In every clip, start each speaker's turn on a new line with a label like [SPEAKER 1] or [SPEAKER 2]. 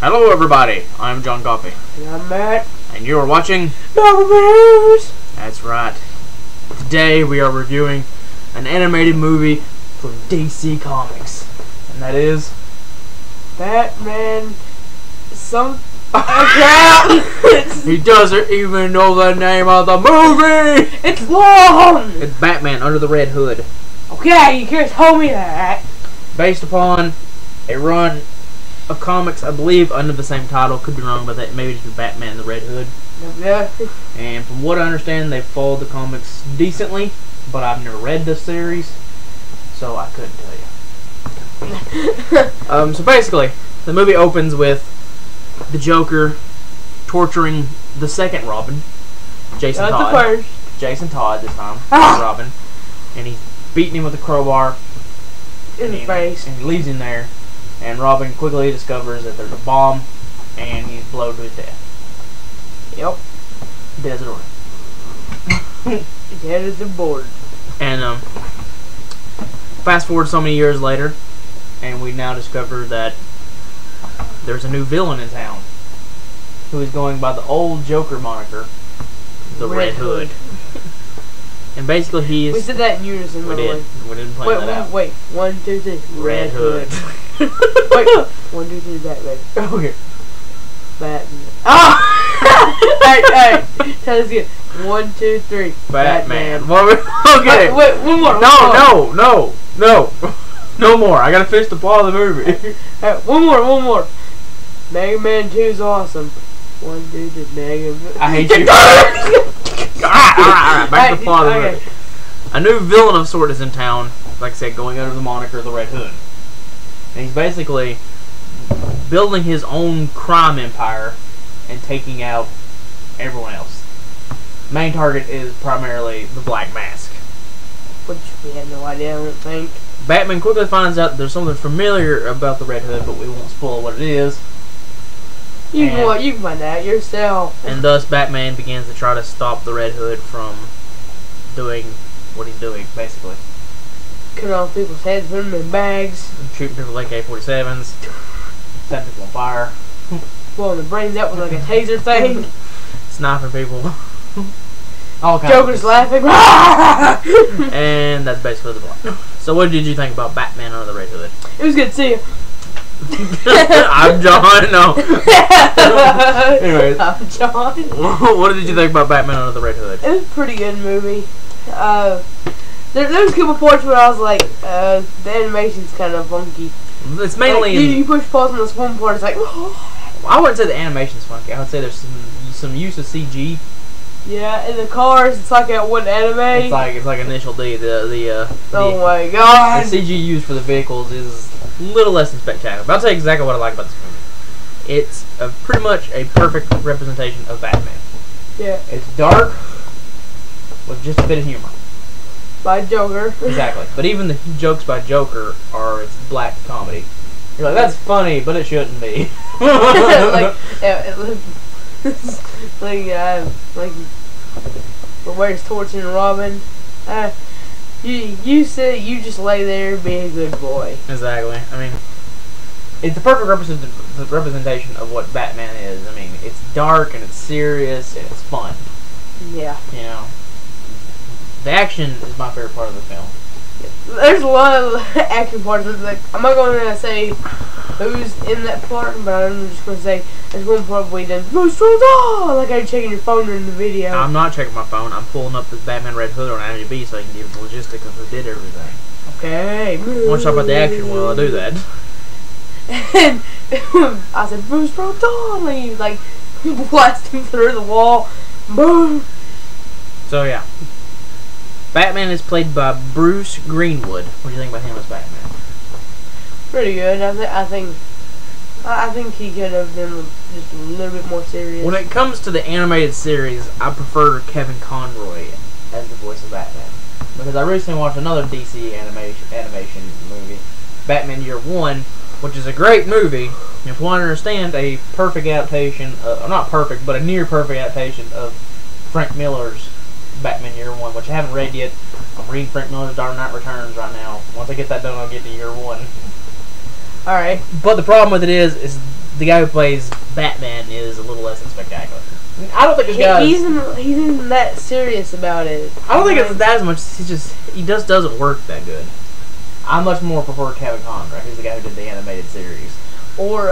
[SPEAKER 1] Hello everybody, I'm John Coffey.
[SPEAKER 2] And I'm Matt.
[SPEAKER 1] And you are watching
[SPEAKER 2] Marvel News!
[SPEAKER 1] That's right. Today we are reviewing an animated movie from DC Comics. And that is...
[SPEAKER 2] Batman...
[SPEAKER 1] He doesn't even know the name of the movie!
[SPEAKER 2] It's long!
[SPEAKER 1] It's Batman Under the Red Hood.
[SPEAKER 2] Okay, you can't tell me that.
[SPEAKER 1] Based upon a run of comics, I believe, under the same title. Could be wrong about that. Maybe just Batman and the Red Hood.
[SPEAKER 2] Yeah.
[SPEAKER 1] And from what I understand, they followed the comics decently, but I've never read this series, so I couldn't tell you. So basically, the movie opens with the Joker torturing the second Robin, Jason Todd.
[SPEAKER 2] The first.
[SPEAKER 1] Jason Todd this time, Robin, and he's beating him with a crowbar
[SPEAKER 2] In the face.
[SPEAKER 1] and he leaves him there. And Robin quickly discovers that there's a bomb, and he's blown to his death.
[SPEAKER 2] Yep.
[SPEAKER 1] Dead as a door.
[SPEAKER 2] Dead as a board.
[SPEAKER 1] And fast forward so many years later, and we now discover that there's a new villain in town, who is going by the old Joker moniker, the Red Hood. And basically he is...
[SPEAKER 2] We said that in unison, by the way.
[SPEAKER 1] We didn't plan that out.
[SPEAKER 2] Wait, 1, 2, 3.
[SPEAKER 1] Red Hood.
[SPEAKER 2] Wait, 1, 2, 3, Batman.
[SPEAKER 1] Okay.
[SPEAKER 2] Batman. Oh! Hey, tell us again. 1, 2, 3.
[SPEAKER 1] Batman. Okay.
[SPEAKER 2] Wait, one more.
[SPEAKER 1] No more. I gotta finish the plot of the movie.
[SPEAKER 2] One more. Mega Man 2 is awesome. 1, 2, 3, Mega Man.
[SPEAKER 1] I hate you. Alright, back to the plot of the movie. A new villain of sort is in town, like I said, going under the moniker of the Red Hood. And he's basically building his own crime empire and taking out everyone else. Main target is primarily the Black Mask.
[SPEAKER 2] Which we have no idea, I don't think.
[SPEAKER 1] Batman quickly finds out there's something familiar about the Red Hood, but we won't spoil what it is.
[SPEAKER 2] You can find out yourself.
[SPEAKER 1] And thus Batman begins to try to stop the Red Hood from doing what he's doing, basically.
[SPEAKER 2] Cut off people's heads, put them in bags.
[SPEAKER 1] Shooting people with AK-47s. Setting people on fire.
[SPEAKER 2] Blowing the brains out with like a taser thing.
[SPEAKER 1] Sniping people. All kinds
[SPEAKER 2] Joker's
[SPEAKER 1] of
[SPEAKER 2] laughing.
[SPEAKER 1] And that's basically the plot. So what did you think about Batman Under the Red Hood?
[SPEAKER 2] It was good to see you.
[SPEAKER 1] I'm John. No. Anyways,
[SPEAKER 2] I'm John.
[SPEAKER 1] What did you think about Batman Under the Red Hood?
[SPEAKER 2] It was a pretty good movie. There was a couple parts where I was like, the animation's kind of funky.
[SPEAKER 1] It's mainly
[SPEAKER 2] like, you push pause on this one part. It's like,
[SPEAKER 1] I wouldn't say the animation's funky. I would say there's some use of CG.
[SPEAKER 2] Yeah, in the cars, it's like that one anime.
[SPEAKER 1] It's like Initial D.
[SPEAKER 2] Oh my god.
[SPEAKER 1] The CG used for the vehicles is a little less than spectacular. But I'll tell you exactly what I like about this movie. It's pretty much a perfect representation of Batman.
[SPEAKER 2] Yeah.
[SPEAKER 1] It's dark with just a bit of humor.
[SPEAKER 2] By Joker.
[SPEAKER 1] Exactly. But even the jokes by Joker are black comedy. You're like, that's funny, but it shouldn't be.
[SPEAKER 2] like where he's torturing Robin. You said you just lay there and be a good boy.
[SPEAKER 1] Exactly. I mean, it's the perfect representation of what Batman is. I mean, it's dark and it's serious and it's fun.
[SPEAKER 2] Yeah.
[SPEAKER 1] You know, the action is my favorite part of the film.
[SPEAKER 2] There's a lot of action parts. Like, I'm not going to say who's in that part, but I'm just gonna say there's one part where he does Bruce Wayne, like I'm checking your phone during the video.
[SPEAKER 1] I'm not checking my phone. I'm pulling up this Batman Red Hood on IMDb so I can give the logistics of who did everything.
[SPEAKER 2] Okay.
[SPEAKER 1] I want to talk about the action while I do that.
[SPEAKER 2] And I said Bruce Wayne, and he like blasted him through the wall. Boom.
[SPEAKER 1] So yeah, Batman is played by Bruce Greenwood. What do you think about him as Batman?
[SPEAKER 2] Pretty good. I think he could have been just a little bit more serious.
[SPEAKER 1] When it comes to the animated series, I prefer Kevin Conroy as the voice of Batman. Because I recently watched another DC animation movie, Batman Year One, which is a great movie. If you want to understand, a perfect adaptation, not perfect, but a near perfect adaptation of Frank Miller's Batman Year One, which I haven't read yet. I'm reading Frank Miller's Dark Knight Returns right now. Once I get that done, I'll get to Year One.
[SPEAKER 2] Alright.
[SPEAKER 1] But the problem with it is the guy who plays Batman is a little less than spectacular. I don't think this guy
[SPEAKER 2] he's isn't that serious about it.
[SPEAKER 1] I don't think it's that as much. He just doesn't work that good. I much more prefer Kevin Conroy, who's the guy who did the animated series.
[SPEAKER 2] Or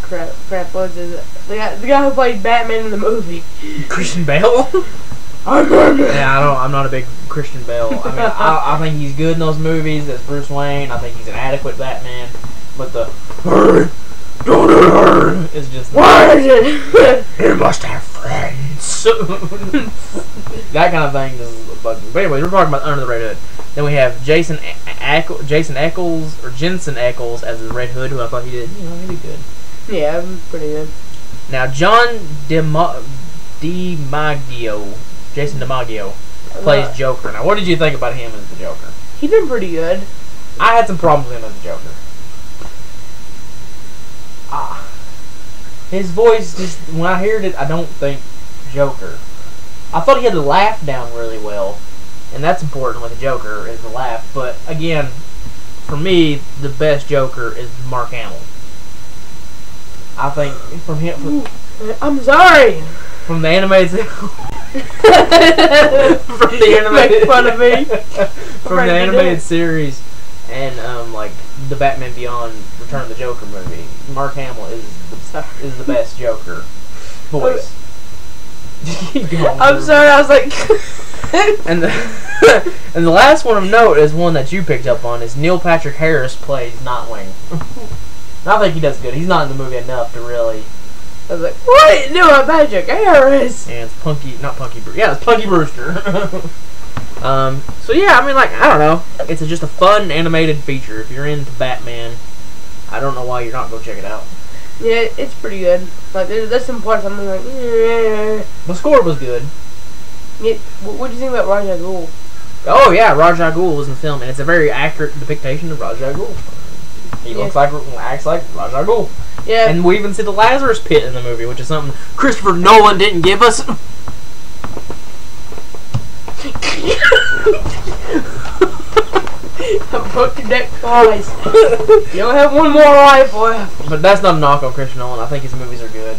[SPEAKER 2] crap, what's it? The guy who played Batman in the movie.
[SPEAKER 1] Christian Bale. Yeah, I'm not a big Christian Bale. I mean, I think he's good in those movies as Bruce Wayne. I think he's an adequate Batman. But the is just
[SPEAKER 2] what is it?
[SPEAKER 1] He must have friends. That kind of thing just bugs me. But anyway, we're talking about Under the Red Hood. Then we have Jensen Ackles as the Red Hood, who I thought he did good.
[SPEAKER 2] Yeah, pretty good.
[SPEAKER 1] Now John DiMaggio, Jason DiMaggio, plays Joker. Now, what did you think about him as the Joker?
[SPEAKER 2] He did pretty good.
[SPEAKER 1] I had some problems with him as the Joker. His voice, just when I heard it, I don't think Joker. I thought he had the laugh down really well, and that's important with a Joker, is the laugh. But again, for me, the best Joker is Mark Hamill. I think from him.
[SPEAKER 2] I'm sorry.
[SPEAKER 1] From the animated. From the animated.
[SPEAKER 2] Make fun of me.
[SPEAKER 1] From the animated series, and like the Batman Beyond Return of the Joker movie, Mark Hamill is the best Joker voice.
[SPEAKER 2] I'm sorry, I was like.
[SPEAKER 1] and the last one of note is one that you picked up on, is Neil Patrick Harris plays Nightwing. I think he does good. He's not in the movie enough to really.
[SPEAKER 2] I was like, what? Neil Patrick Harris.
[SPEAKER 1] And it's it's Punky Brewster. So yeah, I mean, like, I don't know. It's just a fun animated feature. If you're into Batman, I don't know why you're not going to check it out.
[SPEAKER 2] Yeah, it's pretty good. Like, there's some parts I'm like, yeah.
[SPEAKER 1] The score was good.
[SPEAKER 2] Yeah, what do you think about Ra's al Ghul?
[SPEAKER 1] Oh yeah, Ra's al Ghul was in the film, and it's a very accurate depiction of Ra's al Ghul. He acts like Ra's al Ghul.
[SPEAKER 2] Yeah.
[SPEAKER 1] And we even see the Lazarus Pit in the movie, which is something Christopher Nolan didn't give us.
[SPEAKER 2] I broke your neck twice. You only have one more life left.
[SPEAKER 1] But that's not a knock on Christopher Nolan. I think his movies are good.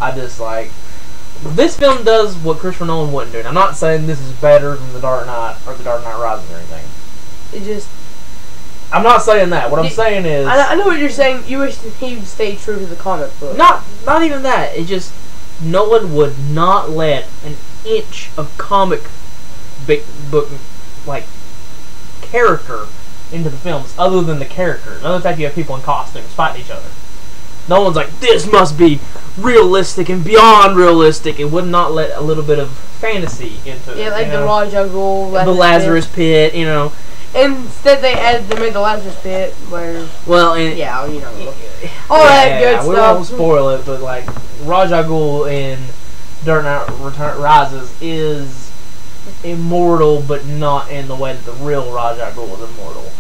[SPEAKER 1] I just like... This film does what Christopher Nolan wouldn't do. And I'm not saying this is better than The Dark Knight or The Dark Knight Rises or anything.
[SPEAKER 2] It just...
[SPEAKER 1] I'm not saying that. What I'm saying is...
[SPEAKER 2] I know what you're saying. You wish he would stay true to the comic book.
[SPEAKER 1] Not even that. It just... Nolan would not let an inch of comic book, like, character into the films other than the characters. Other than that, you have people in costumes fighting each other. Nolan's like, this must be realistic and beyond realistic, and would not let a little bit of fantasy into it.
[SPEAKER 2] Yeah, like the Ra's al Ghul,
[SPEAKER 1] the Lazarus Pit, you know.
[SPEAKER 2] Instead, they made the Lazarus Pit where.
[SPEAKER 1] Well, and
[SPEAKER 2] yeah, you know, all that good stuff.
[SPEAKER 1] We won't spoil it, but like Ra's al Ghul in Dark Knight Rises is immortal, but not in the way that the real Ra's al Ghul is immortal.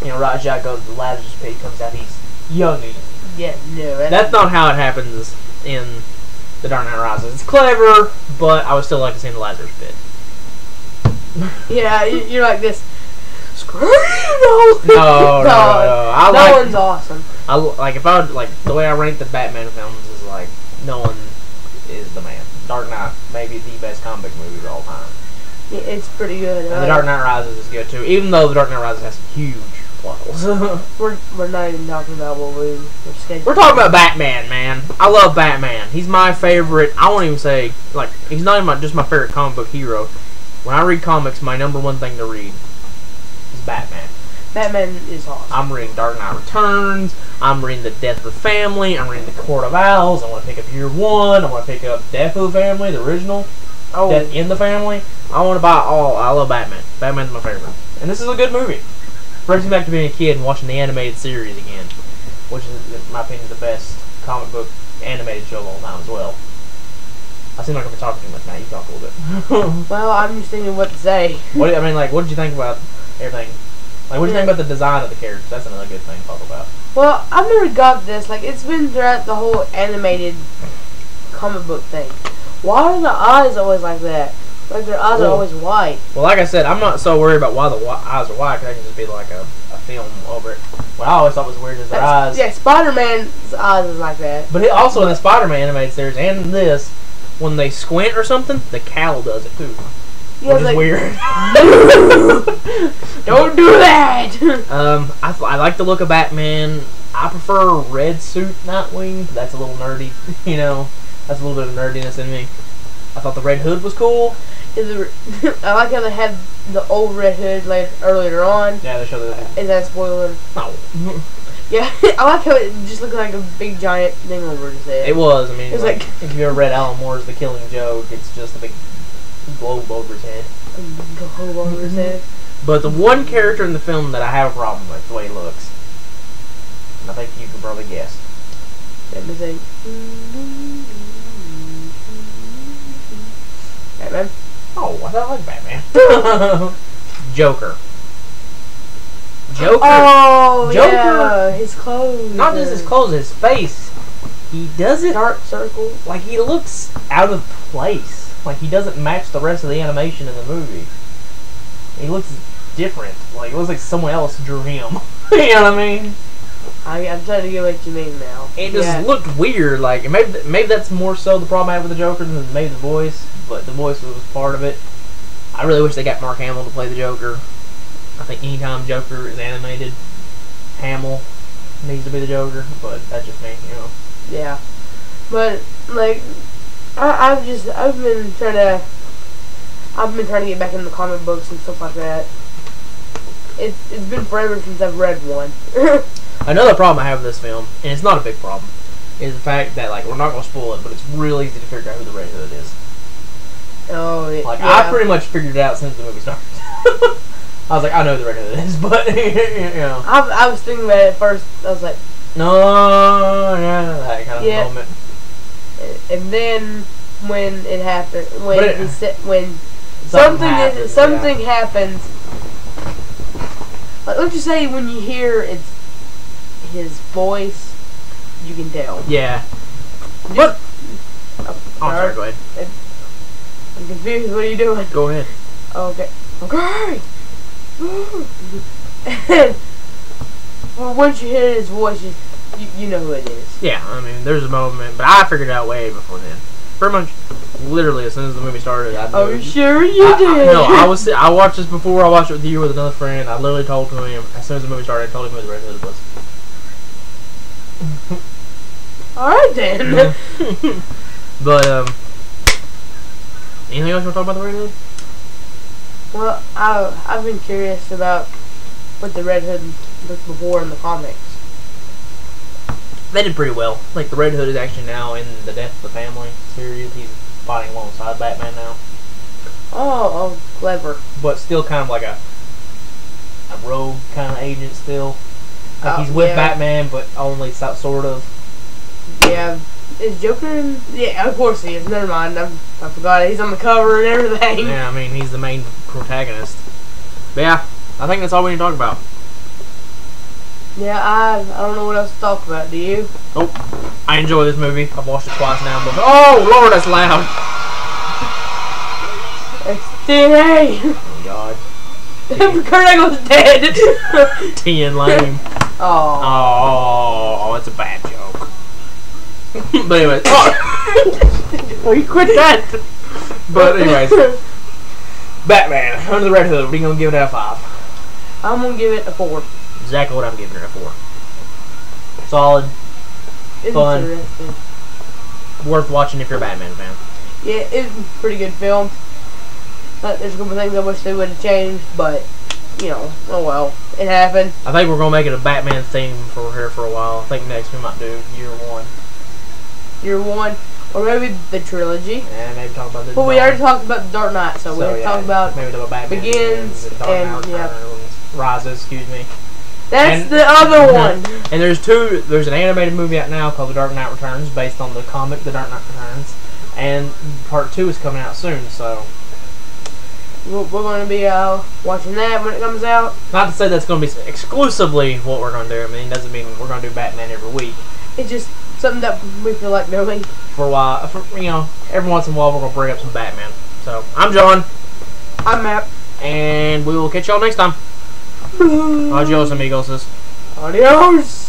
[SPEAKER 1] You know, Ra's al goes to the Lazarus Pit, he comes out, he's young again.
[SPEAKER 2] Yeah, no.
[SPEAKER 1] That's not how it happens in The Dark Knight Rises. It's clever, but I would still like to see in the Lazarus Pit.
[SPEAKER 2] Yeah, you're like this.
[SPEAKER 1] No. That
[SPEAKER 2] one's awesome.
[SPEAKER 1] If I would, like, the way I rank the Batman films is like, Nolan is the man. Dark Knight, maybe the best comic movie of all time.
[SPEAKER 2] Yeah, it's pretty good.
[SPEAKER 1] And The Dark Knight Rises is good too, even though The Dark Knight Rises has some huge plot holes.
[SPEAKER 2] We're not even talking about what we're scheduled.
[SPEAKER 1] We're talking about Batman, man. I love Batman. He's my favorite. I won't even say, like, he's not even just my favorite comic book hero. When I read comics, my number one thing to read is Batman.
[SPEAKER 2] Batman is awesome.
[SPEAKER 1] I'm reading Dark Knight Returns. I'm reading The Death of the Family. I'm reading The Court of Owls. I want to pick up Year One. I want to pick up Death of the Family, the original.
[SPEAKER 2] Oh,
[SPEAKER 1] Death in the Family. I want to buy all. I love Batman. Batman's my favorite. And this is a good movie. Brings me back to being a kid and watching the animated series again, which is, in my opinion, the best comic book animated show of all time as well. I seem like I've been talking too much now. You talk a little bit.
[SPEAKER 2] well, I'm just thinking what to say.
[SPEAKER 1] What did you think about everything? Like, what do you think about the design of the characters? That's another good thing to talk about.
[SPEAKER 2] Well, I've never got this. Like, it's been throughout the whole animated comic book thing. Why are the eyes always like that? Like, their eyes are always white.
[SPEAKER 1] Well, like I said, I'm not so worried about why the eyes are white, because that can just be like a film over it. What I always thought was weird is their eyes.
[SPEAKER 2] Yeah, Spider-Man's eyes is like that.
[SPEAKER 1] But also in the Spider-Man animated series and in this, when they squint or something, the cowl does it too.
[SPEAKER 2] Yeah,
[SPEAKER 1] which is weird.
[SPEAKER 2] Don't do that!
[SPEAKER 1] I like the look of Batman. I prefer a red suit Nightwing. That's a little nerdy, you know. That's a little bit of nerdiness in me. I thought the Red Hood was cool.
[SPEAKER 2] I like how they had the old Red Hood earlier on.
[SPEAKER 1] Yeah, they showed that.
[SPEAKER 2] Is that spoiler?
[SPEAKER 1] No.
[SPEAKER 2] Yeah, I like how it just looked like a big giant thing over his head.
[SPEAKER 1] It was. I mean,
[SPEAKER 2] it was like
[SPEAKER 1] if you ever read Alan Moore's The Killing Joke, it's just a big globe over his head.
[SPEAKER 2] Globe over his head.
[SPEAKER 1] But the one character in the film that I have a problem with, the way he looks, and I think you could probably guess.
[SPEAKER 2] Let me see. Batman?
[SPEAKER 1] Oh, I thought I liked Batman. Joker.
[SPEAKER 2] Oh,
[SPEAKER 1] Joker.
[SPEAKER 2] Yeah, his clothes.
[SPEAKER 1] Not just his clothes, his face. He does it.
[SPEAKER 2] Dark circle.
[SPEAKER 1] Like, he looks out of place. Like, he doesn't match the rest of the animation in the movie. He looks different. Like, it looks like someone else drew him. You know what I mean?
[SPEAKER 2] I'm trying to get what you mean now.
[SPEAKER 1] It just looked weird. Like, maybe that's more so the problem I have with the Joker than maybe the voice. But the voice was part of it. I really wish they got Mark Hamill to play the Joker. I think anytime Joker is animated, Hamill needs to be the Joker. But that's just me, you know.
[SPEAKER 2] Yeah. But, like, I've been trying to get back into comic books and stuff like that. It's been forever since I've read one.
[SPEAKER 1] Another problem I have with this film, and it's not a big problem, is the fact that, like, we're not going to spoil it, but it's real easy to figure out who the Red Hood is.
[SPEAKER 2] Oh, yeah.
[SPEAKER 1] Like, I pretty much figured it out since the movie started. I was like, I know who the Red Hood is, but, you know.
[SPEAKER 2] I was thinking about it at first. I was like,
[SPEAKER 1] no, yeah, that kind of moment.
[SPEAKER 2] And then when it happened, when
[SPEAKER 1] something
[SPEAKER 2] happens, like, let's just say when you hear his voice, you can tell.
[SPEAKER 1] Yeah. But sorry, go ahead.
[SPEAKER 2] I'm confused. What are you doing?
[SPEAKER 1] Go ahead.
[SPEAKER 2] Okay. Okay. Well, once you hear his voice, you know who it is.
[SPEAKER 1] Yeah, I mean, there's a moment, but I figured it out way before then. Pretty much, literally, as soon as the movie started, I knew.
[SPEAKER 2] Oh, sure you did.
[SPEAKER 1] No, I watched this before. I watched it with you with another friend. I literally told him as soon as the movie started. I told him who the Red Hood was.
[SPEAKER 2] All right then.
[SPEAKER 1] But anything else you want to talk about the Red Hood?
[SPEAKER 2] Well, I've been curious about what the Red Hood looked before in the comics.
[SPEAKER 1] They did pretty well. Like, the Red Hood is actually now in the Death of the Family series. He's fighting alongside Batman now.
[SPEAKER 2] Oh, clever.
[SPEAKER 1] But still kind of like a rogue kind of agent still. Like, he's with Batman, but only sort of.
[SPEAKER 2] Yeah. Is Joker in? Yeah, of course he is. Never mind. I forgot it. He's on the cover and everything.
[SPEAKER 1] Yeah, I mean, he's the main protagonist. But yeah, I think that's all we need to talk about.
[SPEAKER 2] Yeah, I don't know what else to talk about. Do you?
[SPEAKER 1] Oh, I enjoy this movie. I've watched it twice now. But oh Lord, that's loud.
[SPEAKER 2] It's DNA.
[SPEAKER 1] Oh God.
[SPEAKER 2] Kurt Angle's dead.
[SPEAKER 1] 10 lame.
[SPEAKER 2] Oh.
[SPEAKER 1] Oh, it's a bad joke. But anyways, oh, you quit that. But anyways, Batman Under the Red Hood. What are you gonna give it out of 5?
[SPEAKER 2] I'm gonna give it a 4.
[SPEAKER 1] exactly what I'm giving it a 4. Solid, fun,
[SPEAKER 2] Interesting.
[SPEAKER 1] worth watching if you're a Batman fan.
[SPEAKER 2] Yeah, it's a pretty good film. There's a couple things I wish they would have changed, but, you know, oh well. It happened.
[SPEAKER 1] I think we're going to make it a Batman theme for here for a while. I think next we might do Year 1.
[SPEAKER 2] Year 1. Or maybe the trilogy.
[SPEAKER 1] And maybe talk about the
[SPEAKER 2] But we already talked about the Dark Knight, so we have to talk about
[SPEAKER 1] maybe the Batman
[SPEAKER 2] Begins
[SPEAKER 1] Dark Knight Returns, Rises, excuse me.
[SPEAKER 2] That's the other one.
[SPEAKER 1] And there's an animated movie out now called The Dark Knight Returns, based on the comic The Dark Knight Returns. And part 2 is coming out soon, so
[SPEAKER 2] We're going to be watching that when it comes out.
[SPEAKER 1] not to say that's going to be exclusively what we're going to do. I mean, it doesn't mean we're going to do Batman every week.
[SPEAKER 2] It's just something that we feel like doing.
[SPEAKER 1] For a while, every once in a while we're going to bring up some Batman. So, I'm John.
[SPEAKER 2] I'm Matt.
[SPEAKER 1] And we will catch y'all next time. Adios, amigos.
[SPEAKER 2] Adios.